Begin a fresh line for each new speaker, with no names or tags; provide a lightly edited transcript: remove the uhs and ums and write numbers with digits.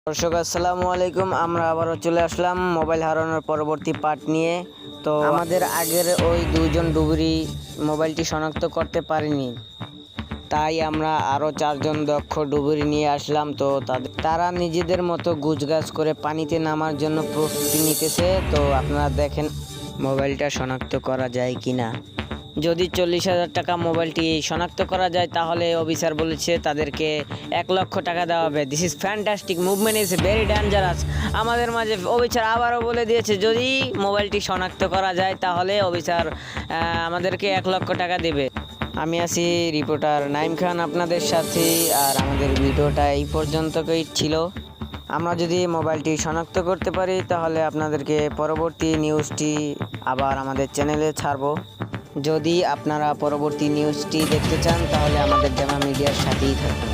দর্শক আসসালামু আলাইকুম। আমরা আবারও চলে আসলাম মোবাইল হারানোর পরবর্তী পার্ট নিয়ে। তো আমাদের আগের ওই দুজন ডুবুরি মোবাইলটি শনাক্ত করতে পারেনি, তাই আমরা আরও 4জন দক্ষ ডুবুরি নিয়ে আসলাম। তো তারা নিজেদের মতো গুছগাছ করে পানিতে নামার জন্য প্রস্তুতি নিতেছে। তো আপনারা দেখেন মোবাইলটা শনাক্ত করা যায় কিনা। যদি 40,000 টাকা মোবাইলটি শনাক্ত করা যায় তাহলে অফিসার বলেছে তাদেরকে 1 লক্ষ টাকা দেওয়া হবে। This is fantastic, movement is very dangerous. আমাদের মাঝে অফিসার আবারও বলে দিয়েছে যদি মোবাইলটি শনাক্ত করা যায় তাহলে অফিসার আমাদেরকে 1 লক্ষ টাকা দেবে। আমি আছি রিপোর্টার নাইম খান আপনাদের সাথে, আর আমাদের ভিডিওটা এই পর্যন্তই ছিল। আমরা যদি মোবাইলটি শনাক্ত করতে পারি তাহলে আপনাদেরকে পরবর্তী নিউজটি আবার আমাদের চ্যানেলে ছাড়বো। যদি আপনারা পরবর্তী নিউজটি দেখতে চান তাহলে আমাদের জামা মিডিয়ার সাথেই থাকুন।